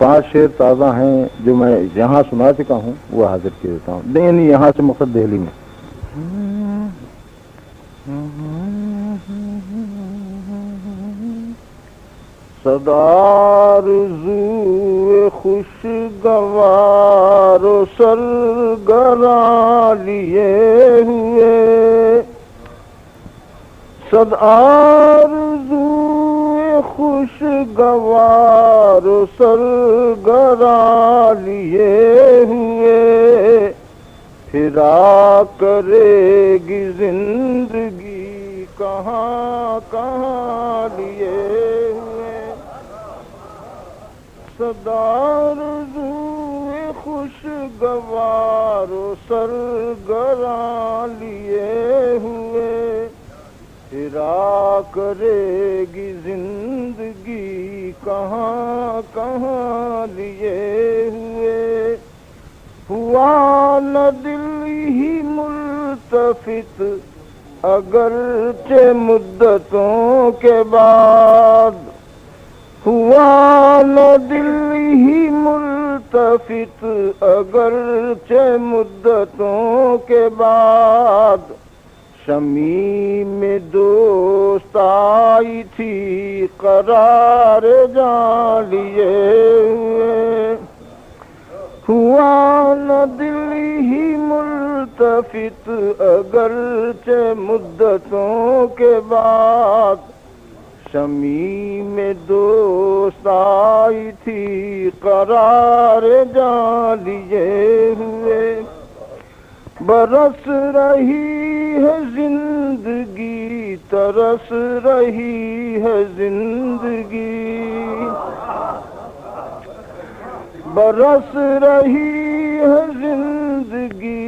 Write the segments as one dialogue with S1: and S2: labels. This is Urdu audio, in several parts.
S1: 5 شعر تازہ ہیں جو میں یہاں سنا چکا ہوں، وہ حاضر کر دیتا ہوں، نہیں یہاں سے مقصد دہلی میں۔ صدارزو خوشگوار و سرگراں لیے ہوئے، صدارزو خوشگوار و سرگراں لیے ہوئے، پھرا کرے گی زندگی کہاں کہاں لیے ہوئے، صدارزو خوشگوار و سرگراں لیے ہوئے، پھرا کرے گی زندگی کہاں کہاں لیے ہوئے، ہوا نہ دل ہی ملتفت اگرچہ مدتوں کے بعد، ہوا نہ دل ہی ملتفت اگرچہ مدتوں کے بعد، شمیم میں دوست آئی تھی قرار جان لیے ہوئے، ہوا نہ دل ہی ملتفت اگرچہ مدتوں کے بعد، شمیم میں دوست آئی تھی قرار جان لیے ہوئے، برس رہی ہے زندگی ترس رہی ہے زندگی، برس رہی ہے زندگی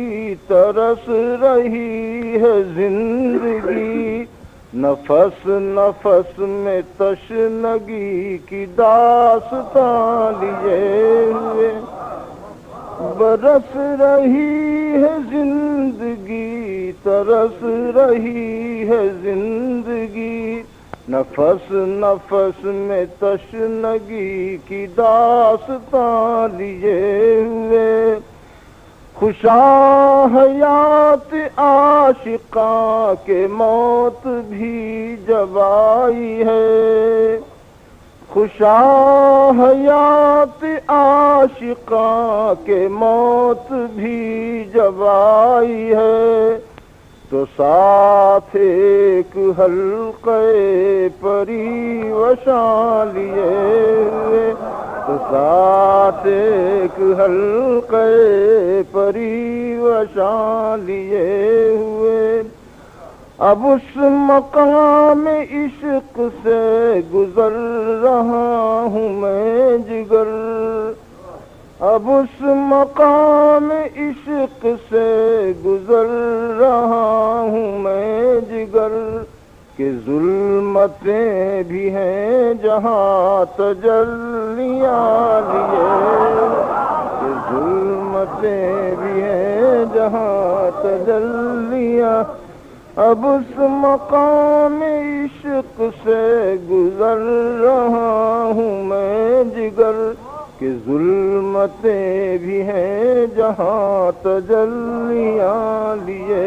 S1: ترس رہی ہے زندگی، نفس نفس میں تشنگی کی داستان لیے ہوئے، برس رہی ہے زندگی ترس رہی ہے زندگی، نفس نفس میں تشنگی کی داستان لیے ہوئے، خوشاں حیات عاشقاں کے موت بھی جب آئی ہے، خوشاں حیات عاشقاں کے موت بھی جب آئی ہے، تو ساتھ ایک حلقے پری وشاں لیے ہوئے، تو ساتھ ایک حلقے پری وشاں لیے ہوئے، اب اس مقام عشق سے گزر رہا ہوں میں جگر، اب اس مقام عشق سے گزر رہا ہوں میں جگر، کہ ظلمتیں بھی ہیں جہاں تجلیاں لیے، کہ ظلمتیں بھی ہیں جہاں تجلیاں، اب اس مقام عشق سے گزر رہا ہوں میں جگر، کہ ظلمتیں بھی ہیں جہاں تجلیاں لیے۔